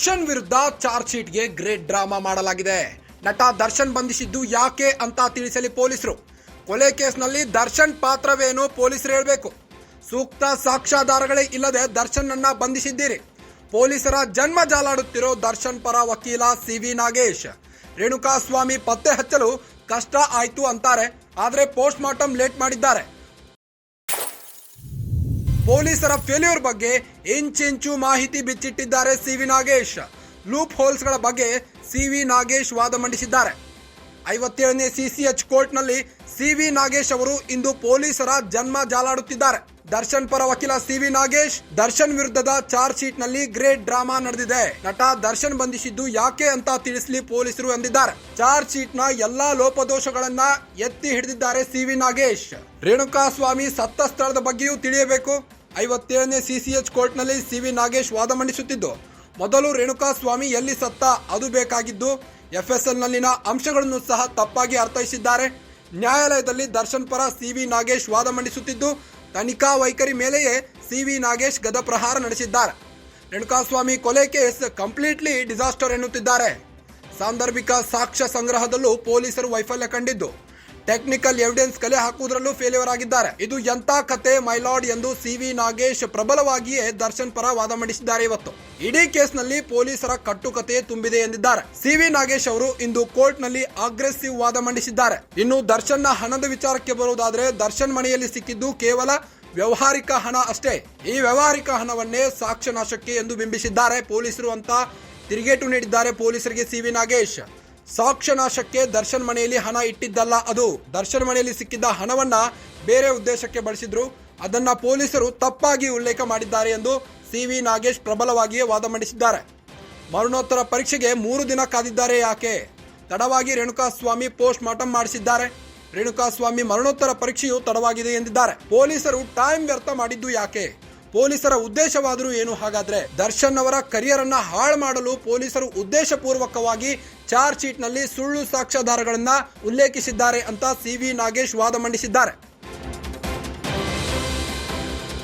ದರ್ಶನ್ ವಿರುದ್ಧ charge ಶೀಟ್ಗೆ great drama ಮಾಡಲಾಗಿದೆ. ನಟ ದರ್ಶನ್ ಬಂಧಿಸಿದ್ದು ಯಾಕೆ ಅಂತ ತಿಳಿಸಲಿ ಪೊಲೀಸರು. ಕೊಲೆ ಕೇಸ್ನಲ್ಲಿ ದರ್ಶನ್ ಪಾತ್ರವೇನು ಪೊಲೀಸರು ಹೇಳಬೇಕು. ಸೂಕ್ತ ಸಾಕ್ಷ್ಯಾಧಾರಗಳೇ ಇಲ್ಲದೆ ದರ್ಶನ್ ಅನ್ನ ಬಂಧಿಸಿದ್ದೀರಿ. ಪೊಲೀಸರ ಜನ್ಮ ಜಾಲಾಡುತ್ತಿರೋ ದರ್ಶನ್ ಪರ ವಕೀಲ ಸಿ.ವಿ. ನಾಗೇಶ್ ರೇಣುಕಾಸ್ವಾಮಿ ಪತ್ತೆ ಹಚ್ಚಲು ಕಷ್ಟ ಆಯ್ತು ಅಂತಾರೆ. ಆದರೆ ಪೋಸ್ಟ್ ಮಾರ್ಟಮ್ ಲೇಟ್ ಮಾಡಿದ್ದಾರೆ. ಪೊಲೀಸರ ಫೇಲ್ಯೂರ್ ಬಗ್ಗೆ ಇಂಚಿಂಚು ಮಾಹಿತಿ ಬಿಚ್ಚಿಟ್ಟಿದ್ದಾರೆ ಸಿ.ವಿ. ನಾಗೇಶ್. ಲೂಪ್ ಹೋಲ್ಸ್ಗಳ ಬಗ್ಗೆ ಸಿ.ವಿ. ನಾಗೇಶ್ ವಾದ ಮಂಡಿಸಿದ್ದಾರೆ. 57ನೇ ಸಿಸಿಎಚ್ ಕೋರ್ಟ್ನಲ್ಲಿ ಸಿ.ವಿ. ನಾಗೇಶ್ ಅವರು ಇಂದು ಪೊಲೀಸರ ಜನ್ಮ ಜಾಲಾಡುತ್ತಿದ್ದಾರೆ. ದರ್ಶನ್ ಪರ ವಕೀಲ ಸಿ.ವಿ. ನಾಗೇಶ್, ದರ್ಶನ್ ವಿರುದ್ಧದ ಚಾರ್ಜ್ ಶೀಟ್ ನಲ್ಲಿ ಗ್ರೇಟ್ ಡ್ರಾಮಾ ನಡೆದಿದೆ. ನಟ ದರ್ಶನ್ ಬಂಧಿಸಿದ್ದು ಯಾಕೆ ಅಂತ ತಿಳಿಸಲಿ ಪೊಲೀಸರು ಎಂದಿದ್ದಾರೆ. ಚಾರ್ಜ್ ಶೀಟ್ ನ ಎಲ್ಲಾ ಲೋಪದೋಷಗಳನ್ನ ಎತ್ತಿ ಹಿಡಿದಿದ್ದಾರೆ ಸಿ.ವಿ. ನಾಗೇಶ್. ರೇಣುಕಾಸ್ವಾಮಿ ಸತ್ತ ಸ್ಥಳದ ಬಗ್ಗೆಯೂ ತಿಳಿಯಬೇಕು. 57ನೇ ಸಿಸಿಎಚ್ ಕೋರ್ಟ್ನಲ್ಲಿ ಸಿ.ವಿ. ನಾಗೇಶ್ ವಾದ ಮಂಡಿಸುತ್ತಿದ್ದು, ಮೊದಲು ರೇಣುಕಾಸ್ವಾಮಿ ಎಲ್ಲಿ ಸತ್ತ ಅದು ಬೇಕಾಗಿದ್ದು, FSL ನಲ್ಲಿನ ಅಂಶಗಳನ್ನು ಸಹ ತಪ್ಪಾಗಿ ಅರ್ಥೈಸಿದ್ದಾರೆ. ನ್ಯಾಯಾಲಯದಲ್ಲಿ ದರ್ಶನ್ ಪರ ಸಿ.ವಿ. ನಾಗೇಶ್ ವಾದ ಮಂಡಿಸುತ್ತಿದ್ದು, ತನಿಖಾ ವೈಖರಿ ಮೇಲೆಯೇ ಸಿ.ವಿ. ನಾಗೇಶ್ ಗದಪ್ರಹಾರ ನಡೆಸಿದ್ದಾರೆ. ರೇಣುಕಾಸ್ವಾಮಿ ಕೊಲೆ ಕೇಸ್ ಕಂಪ್ಲೀಟ್ಲಿ ಡಿಸಾಸ್ಟರ್ ಎನ್ನುತ್ತಿದ್ದಾರೆ. ಸಾಂದರ್ಭಿಕ ಸಾಕ್ಷ್ಯ ಸಂಗ್ರಹದಲ್ಲೂ ಪೊಲೀಸರು ವೈಫಲ್ಯ ಕಂಡಿದ್ದು, ಟೆಕ್ನಿಕಲ್ ಎವಿಡೆನ್ಸ್ ಕಲೆ ಹಾಕುವುದರಲ್ಲೂ ಫೇಲ್ಯೂರ್ ಆಗಿದ್ದಾರೆ. ಇದು ಎಂತ ಕತೆ ಮೈಲಾರ್ಡ್ ಎಂದು ಸಿ.ವಿ. ನಾಗೇಶ್ ಪ್ರಬಲವಾಗಿಯೇ ದರ್ಶನ್ ಪರ ವಾದ ಮಂಡಿಸಿದ್ದಾರೆ. ಇವತ್ತು ಇಡೀ ಕೇಸ್ನಲ್ಲಿ ಪೊಲೀಸರ ಕಟ್ಟುಕತೆ ತುಂಬಿದೆ ಎಂದಿದ್ದಾರೆ. ಸಿ.ವಿ. ನಾಗೇಶ್ ಅವರು ಇಂದು ಕೋರ್ಟ್ನಲ್ಲಿ ಅಗ್ರೆಸಿವ್ ವಾದ ಮಂಡಿಸಿದ್ದಾರೆ. ಇನ್ನು ದರ್ಶನ್ನ ಹಣದ ವಿಚಾರಕ್ಕೆ ಬರುವುದಾದರೆ, ದರ್ಶನ್ ಮನೆಯಲ್ಲಿ ಸಿಕ್ಕಿದ್ದು ಕೇವಲ ವ್ಯವಹಾರಿಕ ಹಣ ಅಷ್ಟೇ. ಈ ವ್ಯವಹಾರಿಕ ಹಣವನ್ನೇ ಸಾಕ್ಷ್ಯ ನಾಶಕ್ಕೆ ಎಂದು ಬಿಂಬಿಸಿದ್ದಾರೆ ಪೊಲೀಸರು ಅಂತ ತಿರುಗೇಟು ನೀಡಿದ್ದಾರೆ ಪೊಲೀಸರಿಗೆ ಸಿ.ವಿ. ನಾಗೇಶ್. ಸಾಕ್ಷ್ಯ ನಾಶಕ್ಕೆ ದರ್ಶನ್ ಮನೆಯಲ್ಲಿ ಹಣ ಇಟ್ಟಿದ್ದಲ್ಲ, ಅದು ದರ್ಶನ್ ಮನೆಯಲ್ಲಿ ಸಿಕ್ಕಿದ್ದ ಹಣವನ್ನ ಬೇರೆ ಉದ್ದೇಶಕ್ಕೆ ಬಳಸಿದ್ರು. ಅದನ್ನ ಪೊಲೀಸರು ತಪ್ಪಾಗಿ ಉಲ್ಲೇಖ ಮಾಡಿದ್ದಾರೆ ಎಂದು ಸಿ.ವಿ. ನಾಗೇಶ್ ಪ್ರಬಲವಾಗಿಯೇ ವಾದ ಮಂಡಿಸಿದ್ದಾರೆ. ಮರಣೋತ್ತರ ಪರೀಕ್ಷೆಗೆ 3 ದಿನ ಕಾದಿದ್ದಾರೆ. ಯಾಕೆ ತಡವಾಗಿ ರೇಣುಕಾಸ್ವಾಮಿ ಪೋಸ್ಟ್ ಮಾರ್ಟಮ್ ಮಾಡಿಸಿದ್ದಾರೆ. ರೇಣುಕಾಸ್ವಾಮಿ ಮರಣೋತ್ತರ ಪರೀಕ್ಷೆಯು ತಡವಾಗಿದೆ ಎಂದಿದ್ದಾರೆ. ಪೊಲೀಸರು ಟೈಮ್ ವ್ಯರ್ಥ ಮಾಡಿದ್ದು ಯಾಕೆ? ಪೊಲೀಸರ ಉದ್ದೇಶವಾದರೂ ಏನು? ಹಾಗಾದ್ರೆ ದರ್ಶನ್ ಅವರ ಕರಿಯರ್ ಅನ್ನ ಹಾಳು ಮಾಡಲು ಪೊಲೀಸರು ಉದ್ದೇಶಪೂರ್ವಕವಾಗಿ ಚಾರ್ಜ್ ಶೀಟ್ ನಲ್ಲಿ ಸುಳ್ಳು ಸಾಕ್ಷ್ಯಾಧಾರಗಳನ್ನ ಉಲ್ಲೇಖಿಸಿದ್ದಾರೆ ಅಂತ ಸಿ.ವಿ. ನಾಗೇಶ್ ವಾದ ಮಂಡಿಸಿದ್ದಾರೆ.